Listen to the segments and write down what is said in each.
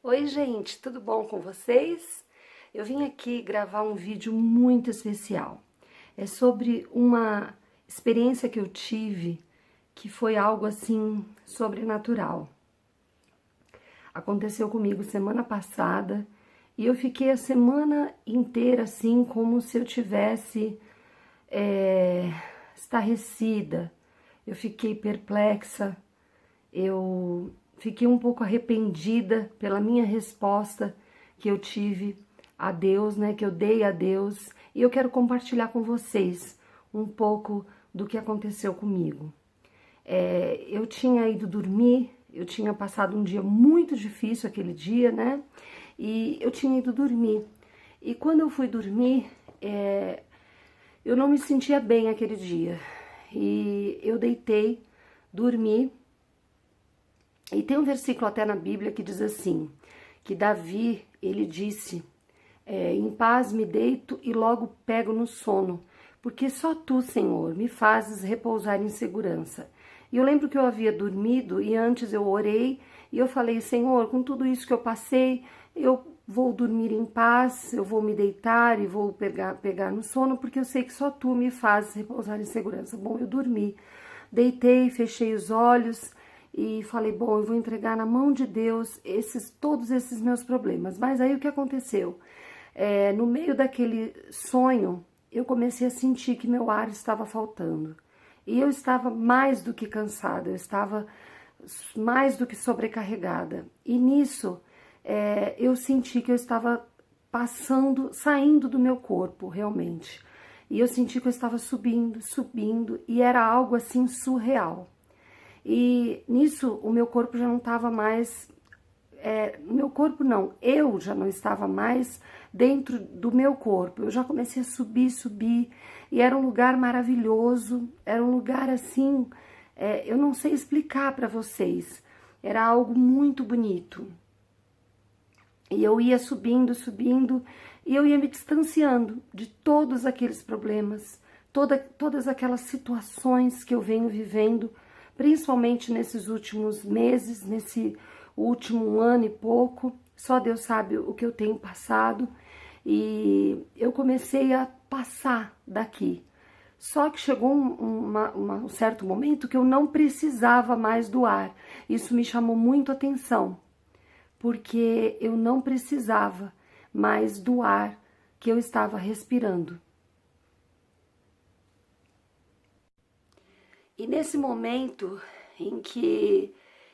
Oi, gente, tudo bom com vocês? Eu vim aqui gravar um vídeo muito especial. É sobre uma experiência que eu tive que foi algo assim sobrenatural. Aconteceu comigo semana passada e eu fiquei a semana inteira assim como se eu tivesse estarrecida. Eu fiquei perplexa, eu fiquei um pouco arrependida pela minha resposta que eu tive a Deus, né, que eu dei a Deus, e eu quero compartilhar com vocês um pouco do que aconteceu comigo. Eu tinha ido dormir, eu tinha passado um dia muito difícil aquele dia, né, e eu tinha ido dormir. E quando eu fui dormir, eu não me sentia bem aquele dia, e eu deitei, dormi. E tem um versículo até na Bíblia que diz assim, que Davi, ele disse, em paz me deito e logo pego no sono, porque só tu, Senhor, me fazes repousar em segurança. E eu lembro que eu havia dormido e antes eu orei e eu falei, Senhor, com tudo isso que eu passei, eu vou dormir em paz, eu vou me deitar e vou pegar no sono, porque eu sei que só tu me fazes repousar em segurança. Bom, eu dormi, deitei, fechei os olhos e falei, bom, eu vou entregar na mão de Deus todos esses meus problemas. Mas aí o que aconteceu? No meio daquele sonho, eu comecei a sentir que meu ar estava faltando. E eu estava mais do que cansada, eu estava mais do que sobrecarregada. E nisso, eu senti que eu estava saindo do meu corpo, realmente. E eu senti que eu estava subindo, e era algo assim surreal. E nisso o meu corpo já não estava mais, meu corpo não, eu já não estava mais dentro do meu corpo. Eu já comecei a subir, e era um lugar maravilhoso, era um lugar assim, eu não sei explicar para vocês, era algo muito bonito. E eu ia subindo, e eu ia me distanciando de todos aqueles problemas, todas aquelas situações que eu venho vivendo, principalmente nesses últimos meses, nesse último ano e pouco. Só Deus sabe o que eu tenho passado. E eu comecei a passar daqui. Só que chegou um certo momento que eu não precisava mais do ar. Isso me chamou muito a atenção, porque eu não precisava mais do ar que eu estava respirando. E nesse momento em que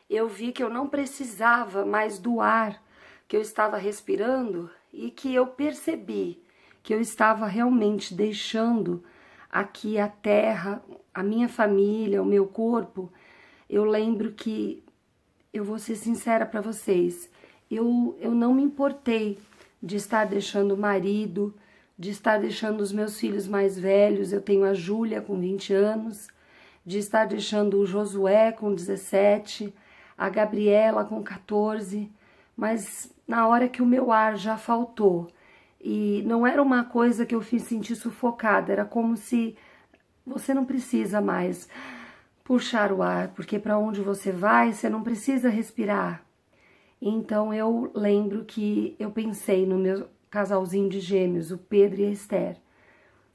eu vi que eu não precisava mais do ar que eu estava respirando e que eu percebi que eu estava realmente deixando aqui a terra, a minha família, o meu corpo, eu lembro que, eu vou ser sincera para vocês, eu não me importei de estar deixando o marido, de estar deixando os meus filhos mais velhos. Eu tenho a Júlia com 20 anos, de estar deixando o Josué com 17, a Gabriela com 14, mas na hora que o meu ar já faltou, e não era uma coisa que eu fiz sentir sufocada, era como se você não precisa mais puxar o ar, porque para onde você vai, você não precisa respirar. Então eu lembro que eu pensei no meu casalzinho de gêmeos, o Pedro e a Esther.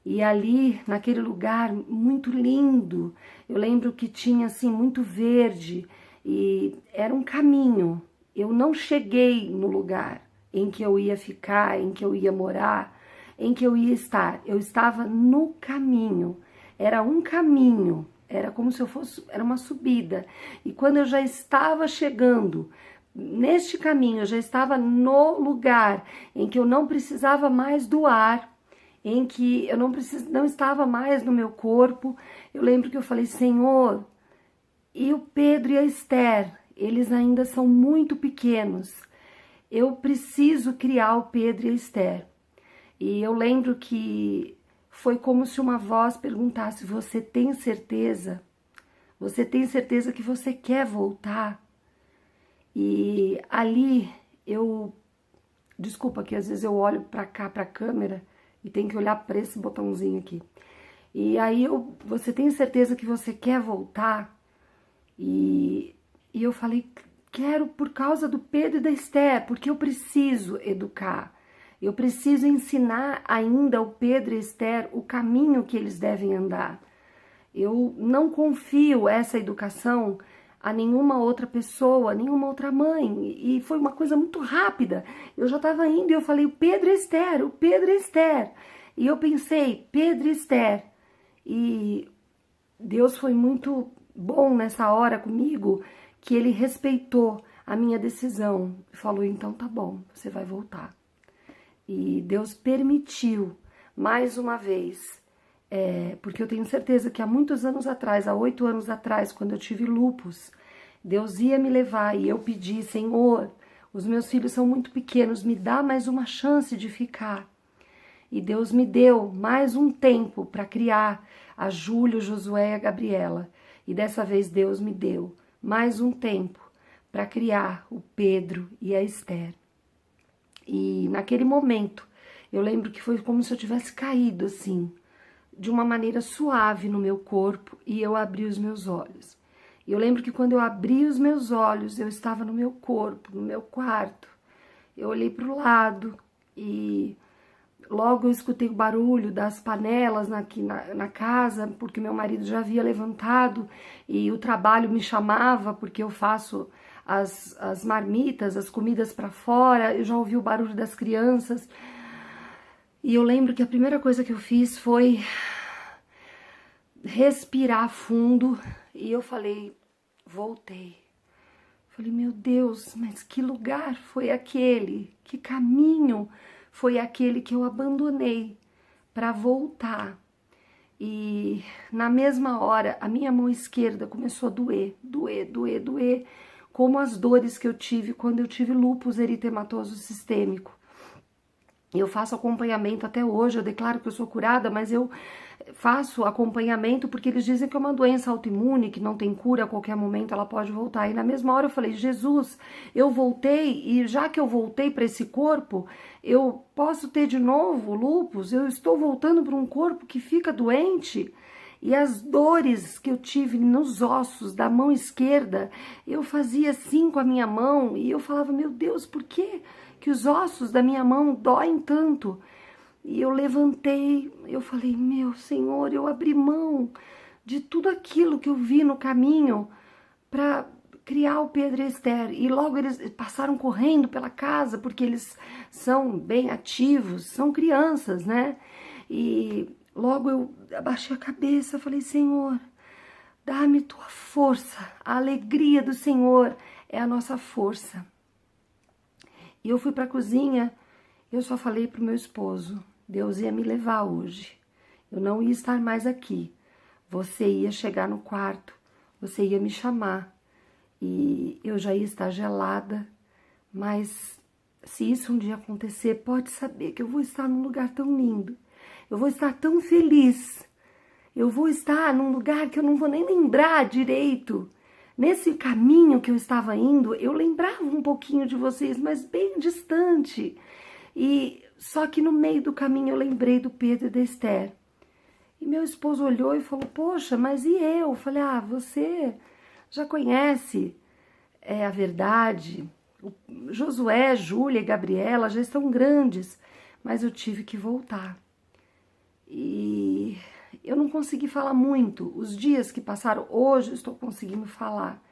E ali, naquele lugar muito lindo, eu lembro que tinha assim muito verde e era um caminho. Eu não cheguei no lugar em que eu ia ficar, em que eu ia morar, em que eu ia estar. Eu estava no caminho. Era um caminho, era como se eu fosse, era uma subida. E quando eu já estava chegando neste caminho, eu já estava no lugar em que eu não precisava mais do ar, em que eu não estava mais no meu corpo. Eu lembro que eu falei, Senhor, e o Pedro e a Esther, eles ainda são muito pequenos. Eu preciso criar o Pedro e a Esther. E eu lembro que foi como se uma voz perguntasse, você tem certeza? Você tem certeza que você quer voltar? E ali desculpa que às vezes eu olho para cá, para a câmera, e tem que olhar para esse botãozinho aqui. E aí você tem certeza que você quer voltar? E eu falei, quero por causa do Pedro e da Esther, porque eu preciso educar. Eu preciso ensinar ainda ao Pedro e Esther o caminho que eles devem andar. Eu não confio essa educação a nenhuma outra pessoa, nenhuma outra mãe. E foi uma coisa muito rápida. Eu já estava indo e eu falei, o Pedro e Esther, o Pedro e Esther. E eu pensei, Pedro e Esther. E Deus foi muito bom nessa hora comigo, que ele respeitou a minha decisão. Falou, então tá bom, você vai voltar. E Deus permitiu, mais uma vez, porque eu tenho certeza que há muitos anos atrás, há 8 anos atrás, quando eu tive lupus, Deus ia me levar e eu pedi, Senhor, os meus filhos são muito pequenos, me dá mais uma chance de ficar. E Deus me deu mais um tempo para criar a Júlia, o Josué e a Gabriela. E dessa vez Deus me deu mais um tempo para criar o Pedro e a Esther. E naquele momento, eu lembro que foi como se eu tivesse caído assim, de uma maneira suave no meu corpo, e eu abri os meus olhos. E eu lembro que quando eu abri os meus olhos, eu estava no meu corpo, no meu quarto. Eu olhei para o lado e logo eu escutei o barulho das panelas aqui na casa, porque meu marido já havia levantado e o trabalho me chamava, porque eu faço as marmitas, as comidas para fora. Eu já ouvi o barulho das crianças. E eu lembro que a primeira coisa que eu fiz foi respirar fundo e eu falei, voltei. Falei, meu Deus, mas que lugar foi aquele? Que caminho foi aquele que eu abandonei para voltar? E na mesma hora, a minha mão esquerda começou a doer, como as dores que eu tive quando eu tive lúpus eritematoso sistêmico. Eu faço acompanhamento até hoje, eu declaro que eu sou curada, mas eu faço acompanhamento porque eles dizem que é uma doença autoimune, que não tem cura, a qualquer momento ela pode voltar. E na mesma hora eu falei, Jesus, eu voltei e já que eu voltei para esse corpo, eu posso ter de novo lúpus? Eu estou voltando para um corpo que fica doente? E as dores que eu tive nos ossos da mão esquerda, eu fazia assim com a minha mão e eu falava, meu Deus, por que os ossos da minha mão doem tanto? E eu levantei, eu falei, meu Senhor, eu abri mão de tudo aquilo que eu vi no caminho para criar o Pedro e a Esther. E logo eles passaram correndo pela casa, porque eles são bem ativos, são crianças, né? E logo eu abaixei a cabeça, falei, Senhor, dá-me tua força, a alegria do Senhor é a nossa força. E eu fui para a cozinha, eu só falei para o meu esposo, Deus ia me levar hoje, eu não ia estar mais aqui, você ia chegar no quarto, você ia me chamar e eu já ia estar gelada, mas se isso um dia acontecer, pode saber que eu vou estar num lugar tão lindo, eu vou estar tão feliz, eu vou estar num lugar que eu não vou nem lembrar direito. Nesse caminho que eu estava indo, eu lembrava um pouquinho de vocês, mas bem distante. E só que no meio do caminho eu lembrei do Pedro e da Esther. E meu esposo olhou e falou, poxa, mas e eu? Eu falei, você já conhece a verdade. O Josué, Júlia e Gabriela já estão grandes, mas eu tive que voltar. E eu não consegui falar muito. Os dias que passaram, hoje eu estou conseguindo falar.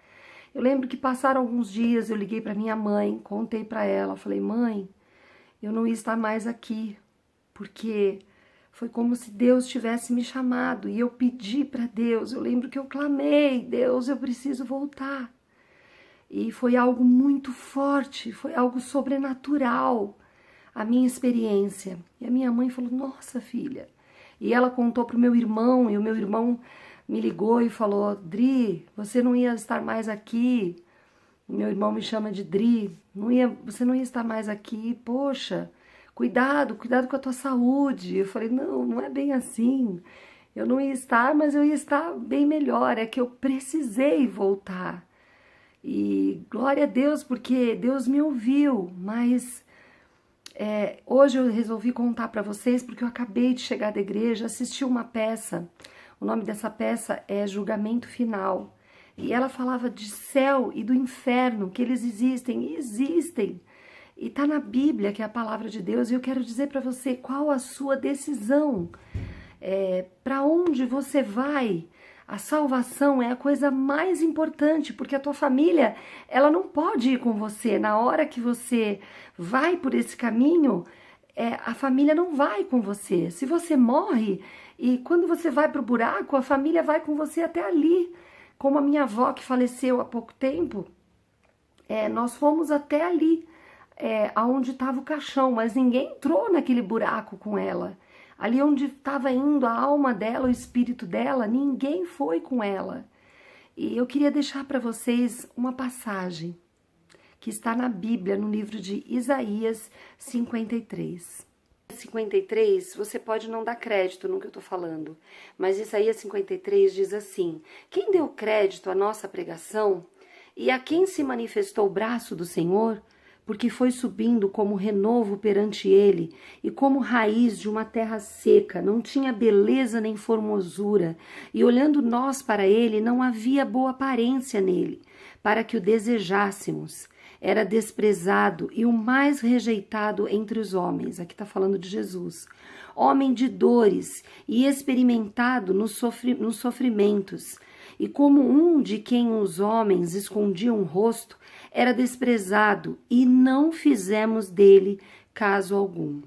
Eu lembro que passaram alguns dias, eu liguei para minha mãe, contei para ela, falei, mãe, eu não ia estar mais aqui, porque foi como se Deus tivesse me chamado e eu pedi para Deus. Eu lembro que eu clamei, Deus, eu preciso voltar. E foi algo muito forte, foi algo sobrenatural, a minha experiência. E a minha mãe falou, nossa filha. E ela contou para o meu irmão, e o meu irmão me ligou e falou, Dri, você não ia estar mais aqui. O meu irmão me chama de Dri, você não ia estar mais aqui, poxa, cuidado com a tua saúde. Eu falei, não é bem assim. Eu não ia estar, mas eu ia estar bem melhor, é que eu precisei voltar. E glória a Deus, porque Deus me ouviu, mas hoje eu resolvi contar para vocês, porque eu acabei de chegar da igreja, assisti uma peça, o nome dessa peça é Julgamento Final. E ela falava de céu e do inferno, que eles existem, e existem. E tá na Bíblia, que é a palavra de Deus, e eu quero dizer para você qual a sua decisão. Para onde você vai? A salvação é a coisa mais importante, porque a tua família, ela não pode ir com você. Na hora que você vai por esse caminho, a família não vai com você. Se você morre, e quando você vai para o buraco, a família vai com você até ali. Como a minha avó, que faleceu há pouco tempo, nós fomos até ali, aonde estava o caixão, mas ninguém entrou naquele buraco com ela. Ali onde estava indo a alma dela, o espírito dela, ninguém foi com ela. E eu queria deixar para vocês uma passagem que está na Bíblia, no livro de Isaías 53. 53, você pode não dar crédito no que eu estou falando, mas Isaías 53 diz assim: quem deu crédito à nossa pregação e a quem se manifestou o braço do Senhor? Porque foi subindo como renovo perante ele, e como raiz de uma terra seca, não tinha beleza nem formosura, e olhando nós para ele, não havia boa aparência nele, para que o desejássemos. Era desprezado e o mais rejeitado entre os homens. Aqui está falando de Jesus. Homem de dores e experimentado nos sofrimentos. E como um de quem os homens escondiam o rosto, era desprezado e não fizemos dele caso algum.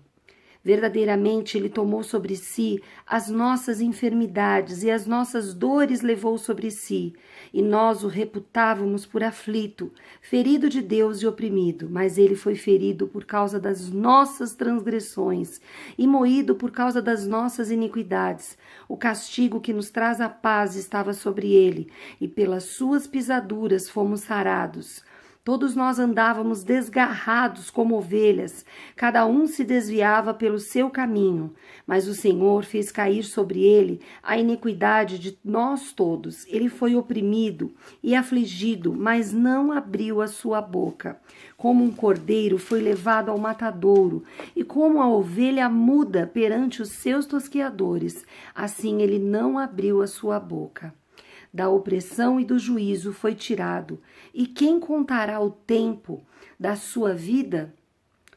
Verdadeiramente ele tomou sobre si as nossas enfermidades e as nossas dores levou sobre si, e nós o reputávamos por aflito, ferido de Deus e oprimido, mas ele foi ferido por causa das nossas transgressões e moído por causa das nossas iniquidades. O castigo que nos traz a paz estava sobre ele, e pelas suas pisaduras fomos sarados. Todos nós andávamos desgarrados como ovelhas, cada um se desviava pelo seu caminho, mas o Senhor fez cair sobre ele a iniquidade de nós todos. Ele foi oprimido e afligido, mas não abriu a sua boca. Como um cordeiro foi levado ao matadouro, e como a ovelha muda perante os seus tosqueadores, assim ele não abriu a sua boca. Da opressão e do juízo foi tirado. E quem contará o tempo da sua vida?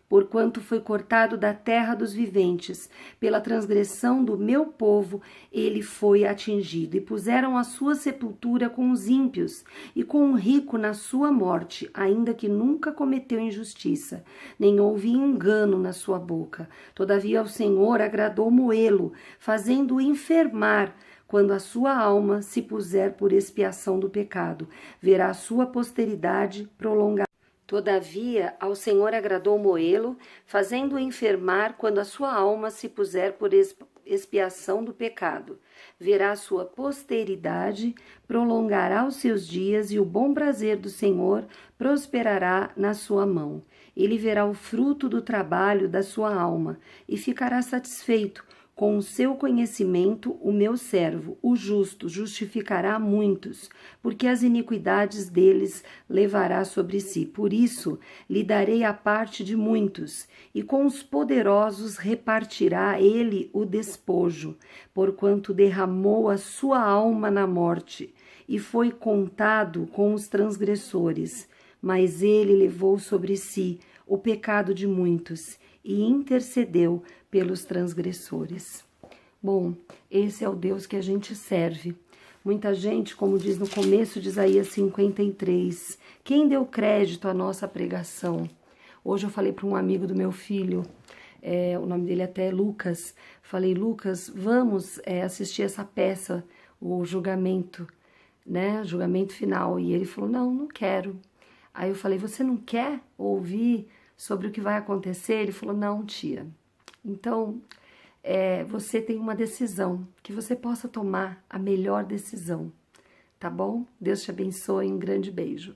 Porquanto foi cortado da terra dos viventes, pela transgressão do meu povo, ele foi atingido. E puseram a sua sepultura com os ímpios, e com o rico na sua morte, ainda que nunca cometeu injustiça, nem houve engano na sua boca. Todavia ao Senhor agradou moê-lo, fazendo-o enfermar. Quando a sua alma se puser por expiação do pecado, verá a sua posteridade prolongar. Todavia, ao Senhor agradou moê-lo, fazendo-o enfermar quando a sua alma se puser por expiação do pecado. Verá a sua posteridade, prolongará os seus dias, e o bom prazer do Senhor prosperará na sua mão. Ele verá o fruto do trabalho da sua alma, e ficará satisfeito. Com o seu conhecimento, o meu servo, o justo, justificará muitos, porque as iniquidades deles levará sobre si. Por isso, lhe darei a parte de muitos, e com os poderosos repartirá ele o despojo, porquanto derramou a sua alma na morte, e foi contado com os transgressores. Mas ele levou sobre si o pecado de muitos, e intercedeu pelos transgressores. Bom, esse é o Deus que a gente serve. Muita gente, como diz no começo de Isaías 53, quem deu crédito à nossa pregação? Hoje eu falei para um amigo do meu filho, o nome dele até é Lucas, falei, Lucas, vamos assistir essa peça, o julgamento, né, julgamento final, e ele falou, não quero. Aí eu falei, você não quer ouvir sobre o que vai acontecer? Ele falou, não, tia. Então, você tem uma decisão, que você possa tomar a melhor decisão, tá bom? Deus te abençoe, um grande beijo.